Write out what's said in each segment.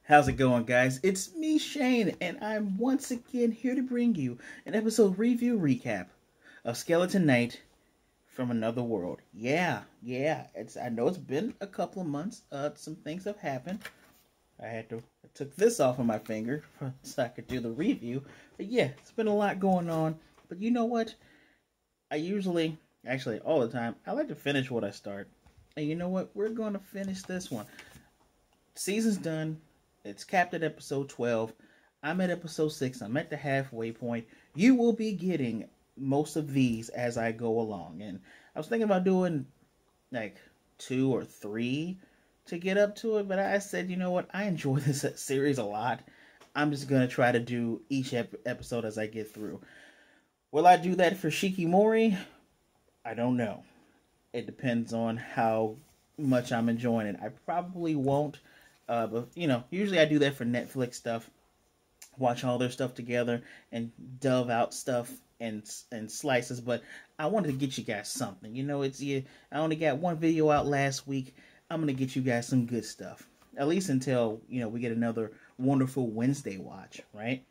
How's it going, guys? It's me, Shane, and I'm once again here to bring you an episode review recap of Skeleton Knight from Another World. Yeah. I know it's been a couple of months. Some things have happened. I took this off of my finger so I could do the review. But yeah, it's been a lot going on. But you know what? Actually all the time, I like to finish what I start. And you know what? We're going to finish this one. Season's done. It's capped at episode 12. I'm at episode 6. I'm at the halfway point. You will be getting most of these as I go along. And I was thinking about doing like 2 or 3 to get up to it. But I said, you know what? I enjoy this series a lot. I'm just going to try to do each episode as I get through. Will I do that for Shikimori? I don't know. It depends on how much I'm enjoying it. I probably won't. But, you know, usually I do that for Netflix stuff. Watch all their stuff together and dove out stuff and slices. But I wanted to get you guys something. You know, I only got one video out last week. I'm going to get you guys some good stuff. At least until, you know, we get another wonderful Wednesday watch, right?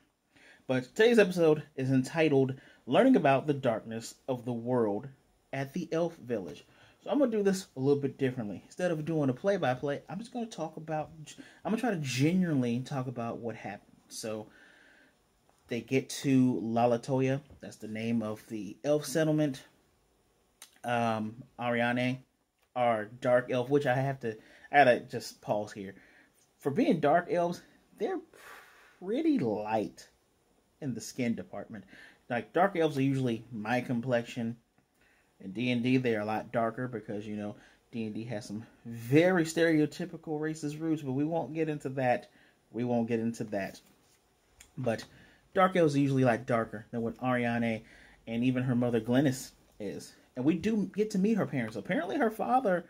But today's episode is entitled Learning About the Darkness of the World at the Elf Village. So I'm going to do this a little bit differently. Instead of doing a play-by-play, I'm just going to I'm going to try to genuinely talk about what happened. So they get to Lalatoya. That's the name of the elf settlement. Ariane, our dark elf, which I gotta just pause here. For being dark elves, they're pretty light in the skin department. Like, dark elves are usually my complexion. In D&D, they are a lot darker because, you know, D&D has some very stereotypical racist roots, but we won't get into that. But dark elves are usually a lot darker than what Ariane and even her mother Glensy is. And we do get to meet her parents. Apparently her father,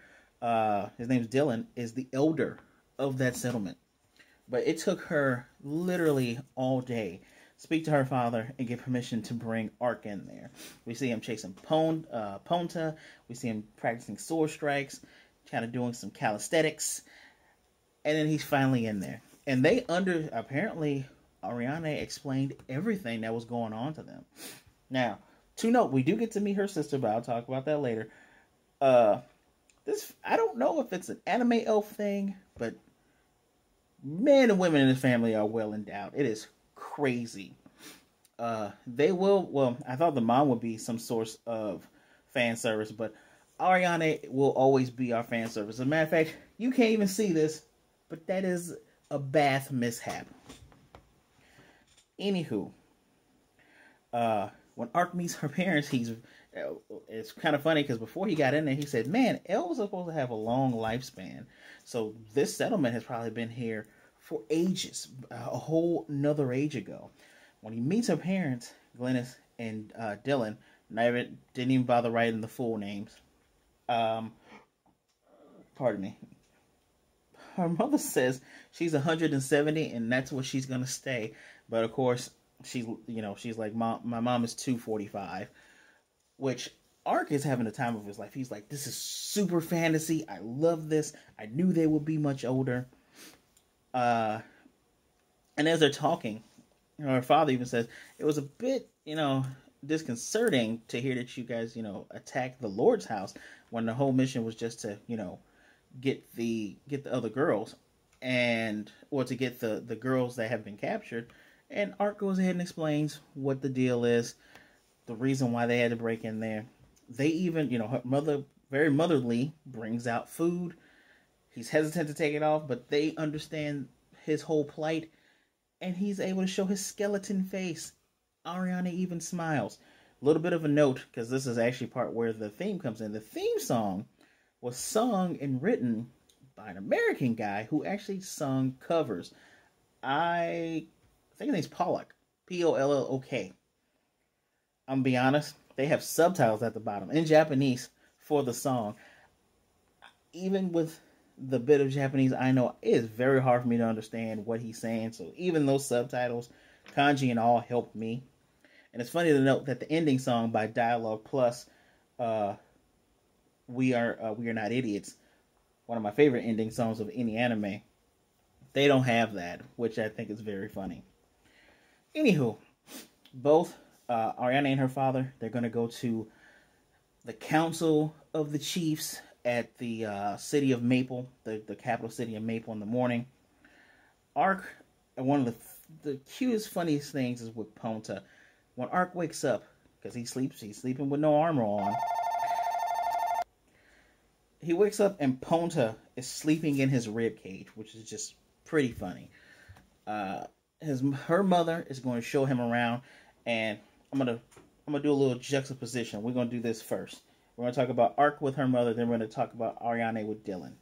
his name's Dylan, is the elder of that settlement. But it took her literally all day speak to her father and get permission to bring Ark in there. We see him chasing Ponta. We see him practicing sword strikes, kind of doing some calisthenics. And then he's finally in there. And apparently, Ariane explained everything that was going on to them. Now, to note, we do get to meet her sister, but I'll talk about that later. I don't know if it's an anime elf thing, but men and women in this family are well endowed. It is crazy. I thought the mom would be some source of fan service, but Ariane will always be our fan service. As a matter of fact, you can't even see this, but that is a bath mishap. Anywho, when Ark meets her parents, it's kind of funny because before he got in there, he said, man, elves are supposed to have a long lifespan. So this settlement has probably been here for ages, a whole nother age ago. When he meets her parents, Glenys and Dylan, didn't even bother writing the full names. Pardon me. Her mother says she's 170 and that's where she's gonna stay. But of course, she's like, my mom is 245, which Ark is having the time of his life. He's like, this is super fantasy. I love this. I knew they would be much older. And as they're talking, her father even says, it was a bit, disconcerting to hear that you guys, attacked the Lord's house when the whole mission was just to, get the other girls to get the girls that have been captured. And Ark goes ahead and explains what the deal is, the reason why they had to break in there. They even, her mother, very motherly, brings out food. He's hesitant to take it off, but they understand his whole plight, and he's able to show his skeleton face. Ariane even smiles. A little bit of a note, because this is actually part where the theme comes in. The theme song was sung and written by an American guy who actually sung covers. I think his name's Pollock. Pollok. I'm going to be honest, they have subtitles at the bottom in Japanese for the song. Even with the bit of Japanese I know, it is very hard for me to understand what he's saying. So even those subtitles, kanji and all, helped me. And it's funny to note that the ending song by Dialogue Plus, We Are Not Idiots, one of my favorite ending songs of any anime, They don't have that, which I think is very funny. Anywho, both Ariane and her father, they're going to go to the Council of the Chiefs at the city of Maple, the capital city of Maple in the morning. Arc, one of the cutest, funniest things is with Ponta. When Arc wakes up, because he's sleeping with no armor on. He wakes up and Ponta is sleeping in his rib cage, which is just pretty funny. Her mother is going to show him around, and I'm gonna do a little juxtaposition. We're gonna do this first. We're gonna talk about Arc with her mother, then we're gonna talk about Ariane with Dylan.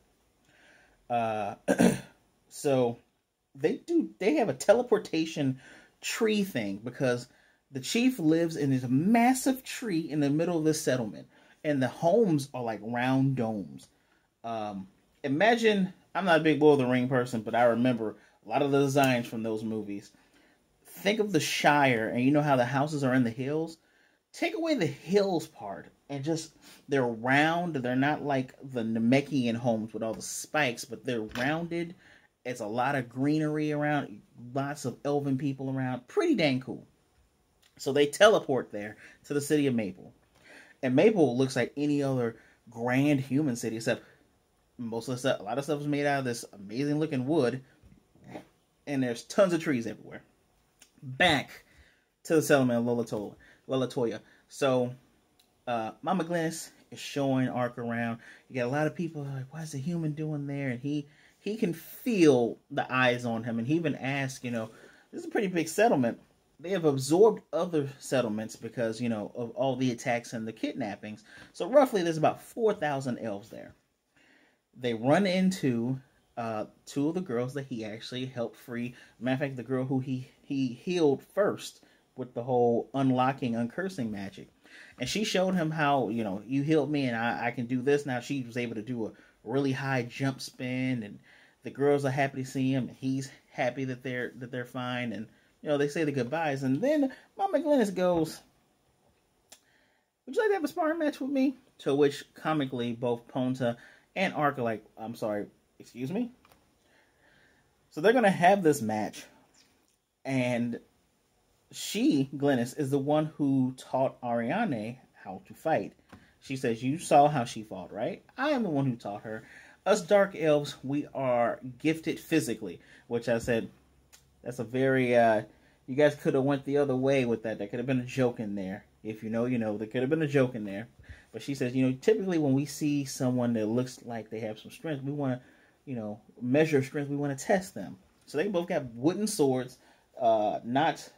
So they have a teleportation tree thing because the chief lives in this massive tree in the middle of this settlement, and the homes are like round domes. Imagine, I'm not a big Lord of the Ring person, but I remember a lot of the designs from those movies. Think of the Shire, and you know how the houses are in the hills? Take away the hills part, and just, they're round. They're not like the Namekian homes with all the spikes, but they're rounded. It's a lot of greenery around, lots of elven people around. Pretty dang cool. So they teleport there to the city of Maple. And Maple looks like any other grand human city, except most of the stuff, a lot of stuff is made out of this amazing looking wood. And there's tons of trees everywhere. Back to the settlement of Lalatoya. So, Mama Glensy is showing Arc around. You got a lot of people like, why is the human doing there? And he can feel the eyes on him. And he even asks, this is a pretty big settlement. They have absorbed other settlements because, of all the attacks and the kidnappings. So roughly there's about 4,000 elves there. They run into two of the girls that he actually helped free. Matter of fact, the girl who he healed first with the whole unlocking, uncursing magic. And she showed him how, you healed me and I can do this. Now she was able to do a really high jump spin, and the girls are happy to see him, and he's happy that they're fine, and they say the goodbyes. And then Mama Glensy goes, would you like to have a sparring match with me? To which comically both Ponta and Arc are like, I'm sorry, excuse me? So they're going to have this match. And Glensy, is the one who taught Ariane how to fight. She says, you saw how she fought, right? I am the one who taught her. Us dark elves, we are gifted physically. Which I said, that's a very, you guys could have went the other way with that. There could have been a joke in there. If you know, there could have been a joke in there. But she says, typically when we see someone that looks like they have some strength, we want to, measure strength. We want to test them. So they both got wooden swords, not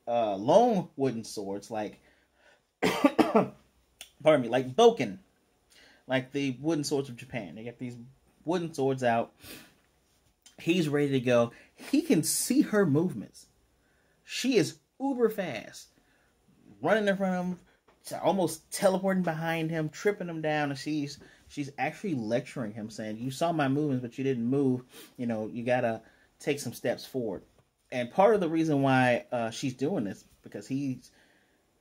long wooden swords like, pardon me, like boken, like the wooden swords of Japan. They got these wooden swords out. He's ready to go. He can see her movements. She is uber fast, running in front of him, almost teleporting behind him, tripping him down, and she's actually lecturing him, saying, you saw my movements, but you didn't move. You gotta take some steps forward. And part of the reason why she's doing this, because he's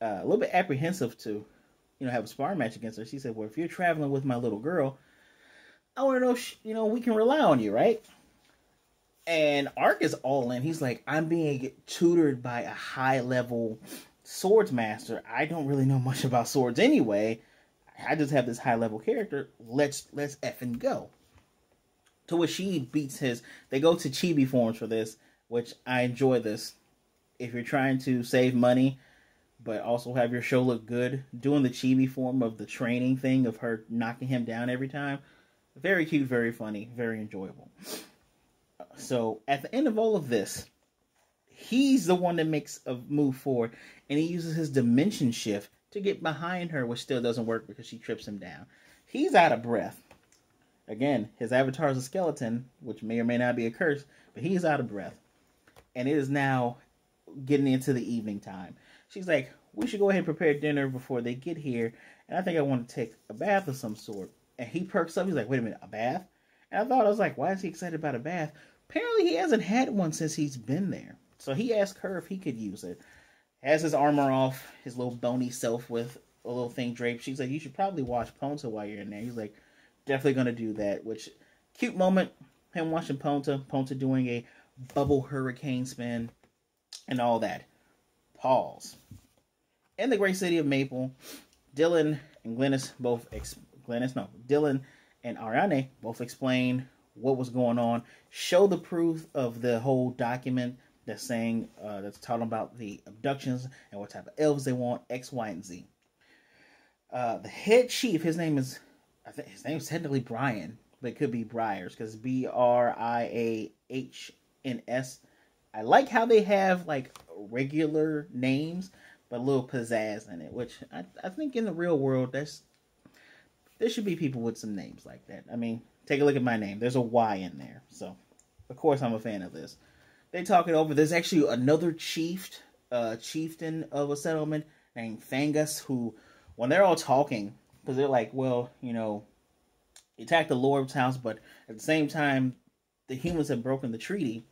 a little bit apprehensive to, have a sparring match against her. She said, well, if you're traveling with my little girl, I want to know if, we can rely on you, right? And Arc is all in. He's like, I'm being tutored by a high-level swords master. I don't really know much about swords anyway. I just have this high-level character. Let's effing go. To which she beats his... They go to chibi forms for this, which I enjoy this. If you're trying to save money, but also have your show look good, doing the chibi form of the training thing of her knocking him down every time. Very cute, very funny, very enjoyable. So, at the end of all of this, he's the one that makes a move forward, and he uses his dimension shift to get behind her, which still doesn't work because she trips him down. He's out of breath. Again, his avatar is a skeleton, which may or may not be a curse, but he's out of breath. And it is now getting into the evening time. She's like, we should go ahead and prepare dinner before they get here, and I think I want to take a bath of some sort. And he perks up. He's like, wait a minute, a bath? And I was like, why is he excited about a bath? Apparently he hasn't had one since he's been there. So he asked her if he could use it. Has his armor off, his little bony self with a little thing draped. She's like, you should probably wash Ponta while you're in there. He's like, definitely going to do that. Which, cute moment. him watching Ponta doing a bubble hurricane spin, and all that. Pause. In the great city of Maple, Dylan and Dylan and Ariane both explain what was going on, show the proof of the whole document that's saying, that's talking about the abductions and what type of elves they want, X, Y, and Z. The head chief, his name is technically Brian, but it could be Briars, because Briahns. I like how they have like regular names, but a little pizzazz in it, which I think in the real world, there should be people with some names like that. I mean, take a look at my name. There's a Y in there. So, of course, I'm a fan of this. They talk it over. There's actually another chieftain of a settlement named Fangus, who, when they're all talking, because they're like, well, you know, he attacked the Lord's house, but at the same time, the humans have broken the treaty.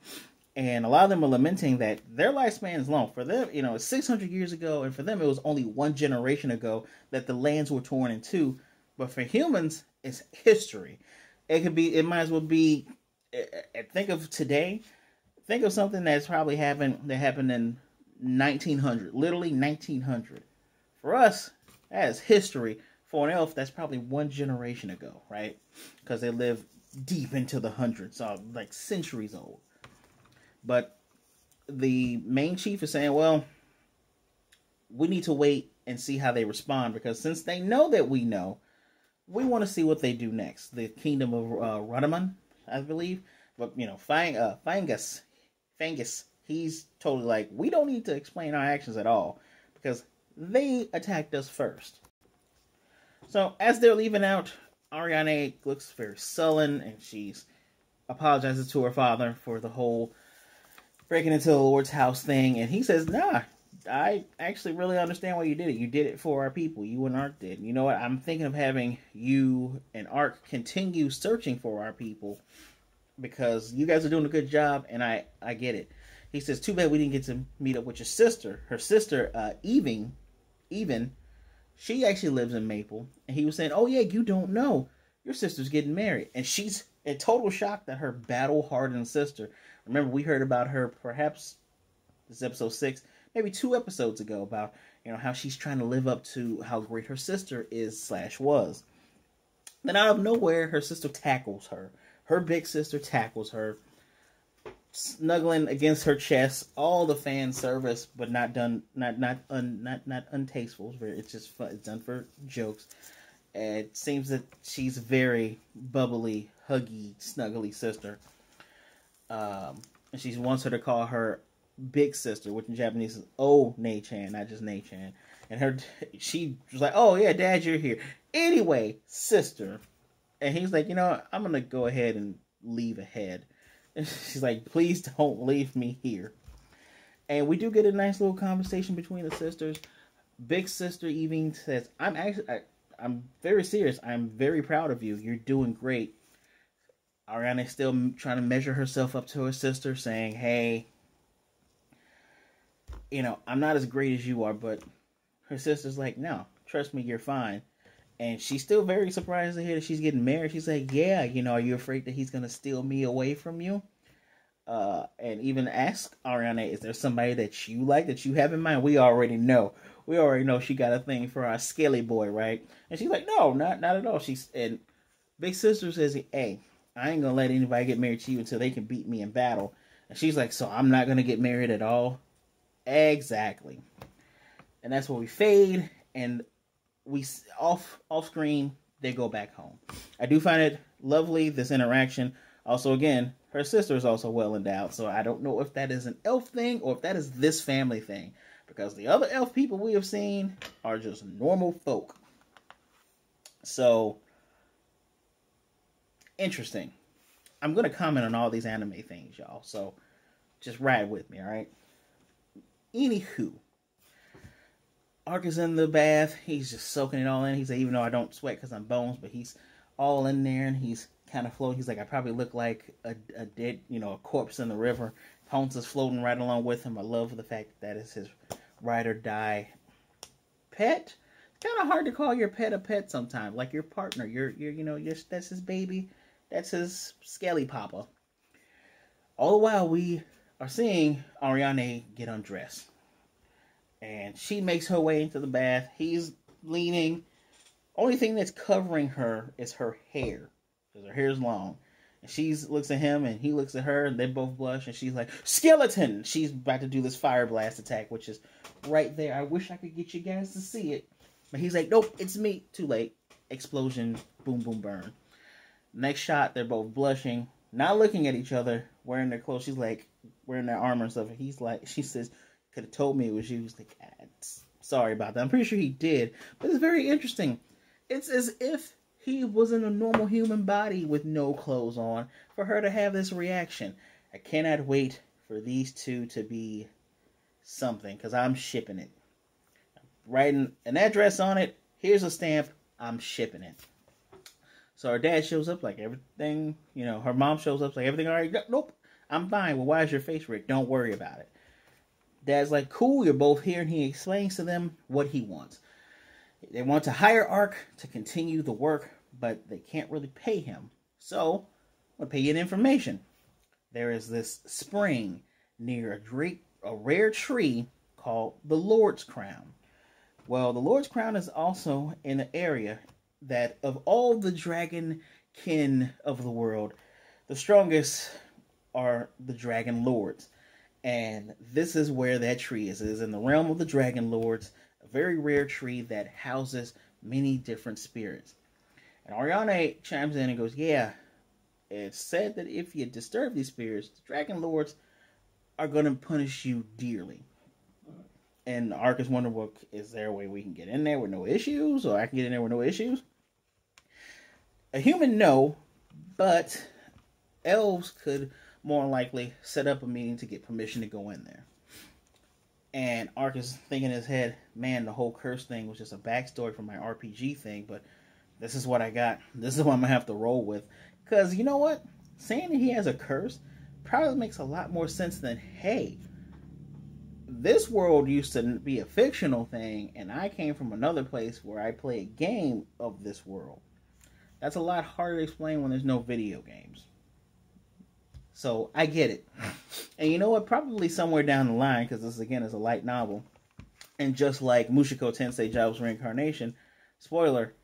And a lot of them are lamenting that their lifespan is long. For them, you know, it's 600 years ago, and for them, it was only one generation ago that the lands were torn in two. But for humans, it's history. It might as well be, think of today. Think of something that happened in 1900, literally 1900. For us, that is history. For an elf, that's probably one generation ago, right? Because they live deep into the hundreds, so like centuries old. But the main chief is saying, well, we need to wait and see how they respond, because since they know that we know, we want to see what they do next. The kingdom of Radaman, I believe. But, you know, Fangus, he's totally like, we don't need to explain our actions at all, because they attacked us first. So, as they're leaving out, Ariane looks very sullen, and she's apologizes to her father for the whole breaking into the Lord's house thing, and he says, nah, I actually really understand why you did it. You did it for our people. You and Ark did. You know what? I'm thinking of having you and Ark continue searching for our people, because you guys are doing a good job, and I get it. He says, too bad we didn't get to meet up with your sister. Her sister, Even, she actually lives in Maple. And he was saying, oh yeah, you don't know. Your sister's getting married. And she's in total shock that her battle-hardened sister, remember, we heard about her, perhaps, this is episode 6, maybe 2 episodes ago, about, you know, how she's trying to live up to how great her sister is/was. Then out of nowhere, her sister tackles her. Her big sister tackles her, snuggling against her chest. All the fan service, but not untasteful. It's just fun. It's done for jokes. It seems that she's a very bubbly, huggy, snuggly sister. And she wants her to call her big sister, which in Japanese is O-Nei-chan, not just Nei-chan. And she was like, oh yeah, Dad, you're here. Anyway, sister. And he's like, you know, I'm going to go ahead and leave ahead. And she's like, please don't leave me here. And we do get a nice little conversation between the sisters. Big sister Evie says, I'm very serious. I'm very proud of you. You're doing great. Ariane is still trying to measure herself up to her sister, saying, hey, you know, I'm not as great as you are, but her sister's like, no, trust me, you're fine. And she's still very surprised to hear that she's getting married. She's like, yeah, you know, are you afraid that he's going to steal me away from you? And even ask Ariane, is there somebody that you like, that you have in mind? We already know. We already know she got a thing for our scaly boy, right? And she's like, no, not at all. And big sister says, hey, I ain't going to let anybody get married to you until they can beat me in battle. And she's like, so I'm not going to get married at all? Exactly. And that's where we fade, and we off screen, they go back home. I do find it lovely, this interaction. Also, again, her sister is also well endowed, so I don't know if that is an elf thing or if that is this family thing, because the other elf people we have seen are just normal folk. So, interesting. I'm going to comment on all these anime things, y'all, so just ride with me, alright? Anywho, Ark is in the bath. He's just soaking it all in. He's like, even though I don't sweat because I'm bones, but he's all in there, and he's kind of floating. He's like, I probably look like a dead, you know, a corpse in the river. Ponta's floating right along with him. I love the fact that is his ride or die pet. It's kind of hard to call your pet a pet sometimes, like your partner. You know, that's his baby. That's his skelly papa. All the while we are seeing Ariane get undressed. And she makes her way into the bath. He's leaning. Only thing that's covering her is her hair. Because her hair is long. And she looks at him and he looks at her and they both blush. And she's like, skeleton! She's about to do this fire blast attack, which is right there. I wish I could get you guys to see it. But he's like, nope, it's me. Too late. Explosion. Boom, boom, burn. Next shot, they're both blushing. Not looking at each other. Wearing their clothes. She's like, wearing their armor and stuff. And he's like, she says, could have told me it was you. He's like, sorry about that. I'm pretty sure he did. But it's very interesting. It's as if he was in a normal human body with no clothes on for her to have this reaction. I cannot wait for these two to be something because I'm shipping it. Writing an address on it. Here's a stamp. I'm shipping it. So her dad shows up like everything, her mom shows up like everything all right. Nope, I'm fine. Well, why is your face red? Don't worry about it. Dad's like, cool, you're both here, and he explains to them what he wants. They want to hire Ark to continue the work, but they can't really pay him. So, I'll pay you an information. There is this spring near a rare tree called the Lord's Crown. Well, the Lord's Crown is also in an area that of all the dragon kin of the world, the strongest are the dragon lords. And this is where that tree is. It is in the realm of the Dragon Lords. A very rare tree that houses many different spirits. And Ariane chimes in and goes, yeah, it's said that if you disturb these spirits, the Dragon Lords are going to punish you dearly. And Ark is wondering, well, is there a way we can get in there with no issues? Or I can get in there with no issues? A human, no. But elves could more likely set up a meeting to get permission to go in there. And Ark is thinking in his head, man, the whole curse thing was just a backstory for my RPG thing, but this is what I got. This is what I'm going to have to roll with. Because, you know what? Saying that he has a curse probably makes a lot more sense than, hey, this world used to be a fictional thing, and I came from another place where I play a game of this world. That's a lot harder to explain when there's no video games. So, I get it. And you know what? Probably somewhere down the line, because this, again, is a light novel, and just like Mushoku Tensei Job's Reincarnation, spoiler,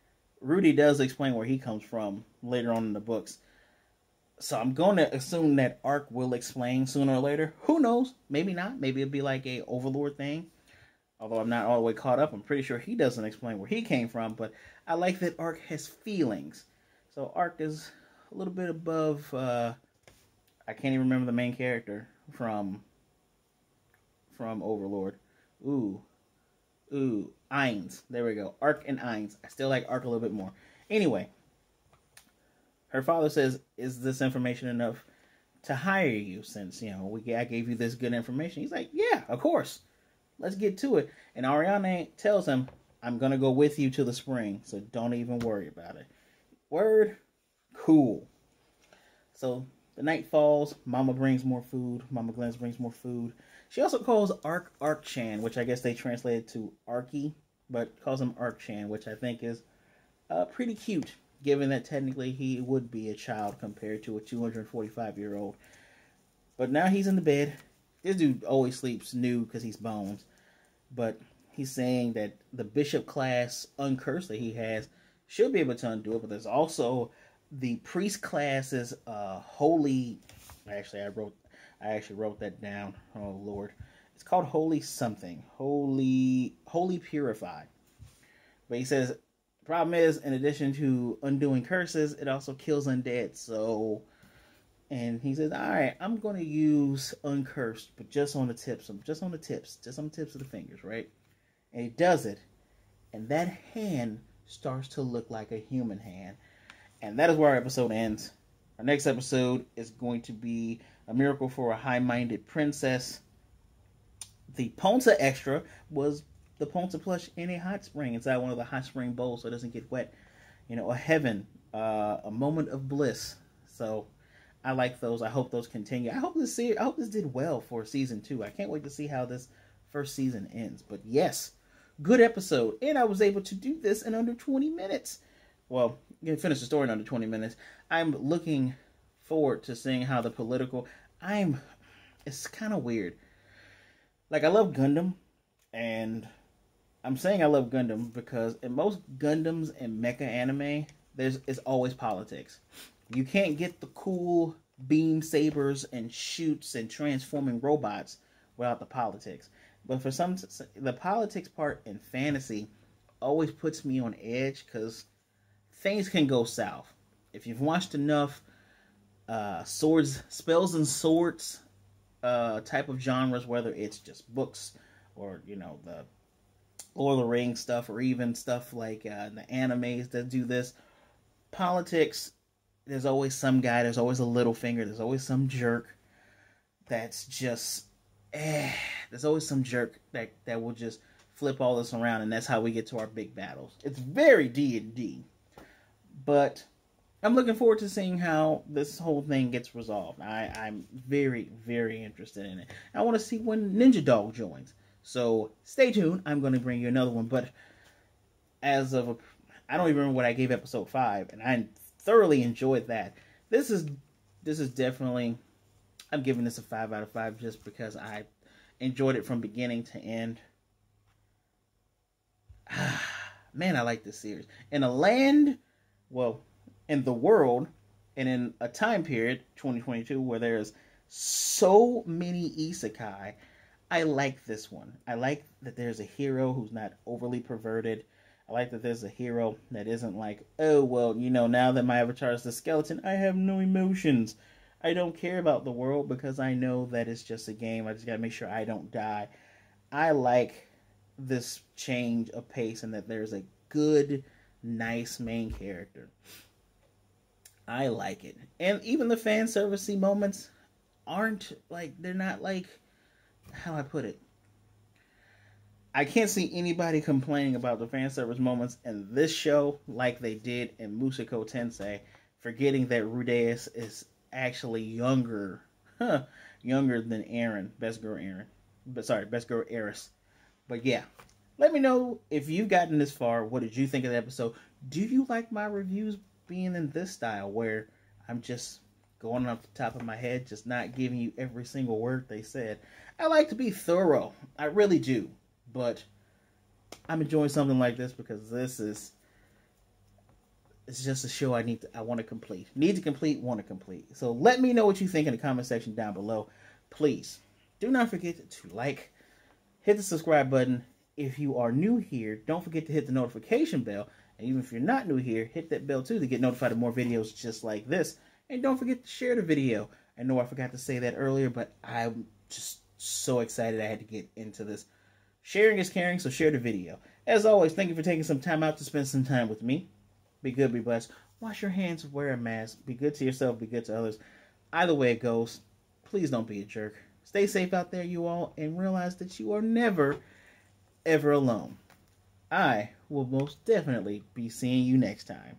Rudy does explain where he comes from later on in the books. So I'm going to assume that Ark will explain sooner or later. Who knows? Maybe not. Maybe it'll be like a Overlord thing. Although I'm not all the way caught up. I'm pretty sure he doesn't explain where he came from. But I like that Ark has feelings. So Ark is a little bit above... I can't even remember the main character from Overlord. Ainz. There we go. Ark and Ainz. I still like Ark a little bit more. Anyway, her father says, is this information enough to hire you since, I gave you this good information? He's like, yeah, of course. Let's get to it. And Ariane tells him, I'm going to go with you to the spring, so don't even worry about it. Word? Cool. So the night falls. Mama brings more food. Mama Glensy brings more food. She also calls Ark Ark-chan, which I guess they translated to Arky, but calls him Ark-chan, which I think is pretty cute, given that technically he would be a child compared to a 245-year-old. But now he's in the bed. This dude always sleeps nude because he's bones. But he's saying that the bishop class uncurse that he has should be able to undo it, but there's also the priest class's holy... I actually wrote that down. Oh, Lord. It's called holy something. Holy purified. But he says, the problem is, in addition to undoing curses, it also kills undead. So, and he says, all right, I'm going to use uncursed, but just on the tips of the fingers, right? And he does it, and that hand starts to look like a human hand. And that is where our episode ends. Our next episode is going to be A Miracle for a High-Minded Princess. The Ponta extra was the Ponta plush in a hot spring inside one of the hot spring bowls so it doesn't get wet. A heaven, a moment of bliss. So I like those. I hope those continue. I hope this did well for season 2. I can't wait to see how this first season ends. But yes, good episode. And I was able to do this in under 20 minutes. Well, can finish the story in under 20 minutes. I'm looking forward to seeing how the political. It's kind of weird. Like, I love Gundam, and I'm saying I love Gundam because in most Gundams and mecha anime, it's always politics. You can't get the cool beam sabers and shoots and transforming robots without the politics. But for the politics part in fantasy always puts me on edge because things can go south. If you've watched enough spells and swords type of genres, whether it's just books or, the Lord of the Rings stuff, or even stuff like the animes that do this, politics, there's always some guy, there's always a little finger, there's always some jerk that's just, there's always some jerk that will just flip all this around, and that's how we get to our big battles. It's very D&D, but I'm looking forward to seeing how this whole thing gets resolved. I'm very, very interested in it. I want to see when Ninja Dog joins. So stay tuned. I'm going to bring you another one. But I don't even remember what I gave episode 5, and I thoroughly enjoyed that. This is definitely, I'm giving this a 5 out of 5 just because I enjoyed it from beginning to end. Man, I like this series. In the world, and in a time period, 2022, where there's so many isekai, I like this one. I like that there's a hero who's not overly perverted. I like that there's a hero that isn't like, oh, well, now that my avatar is the skeleton, I have no emotions. I don't care about the world because I know that it's just a game. I just gotta make sure I don't die. I like this change of pace and that there's a good, nice main character. I like it. And even the fan servicey moments they're not like, how do I put it? I can't see anybody complaining about the fan service moments in this show like they did in Mushoku Tensei, forgetting that Rudeus is actually younger than Aaron, Best Girl Eris. But yeah, let me know if you've gotten this far. What did you think of the episode? Do you like my reviews being in this style where I'm just going off the top of my head, just not giving you every single word they said? I like to be thorough. I really do. But I'm enjoying something like this because it's just a show I want to complete. Need to complete, want to complete. So let me know what you think in the comment section down below. Please do not forget to hit the subscribe button. If you are new here, don't forget to hit the notification bell. And even if you're not new here, hit that bell too to get notified of more videos just like this. And don't forget to share the video. I know I forgot to say that earlier, but I'm just so excited I had to get into this. Sharing is caring, so share the video. As always, thank you for taking some time out to spend some time with me. Be good, be blessed. Wash your hands, wear a mask. Be good to yourself, be good to others. Either way it goes, please don't be a jerk. Stay safe out there, you all, and realize that you are never, ever alone. I will most definitely be seeing you next time.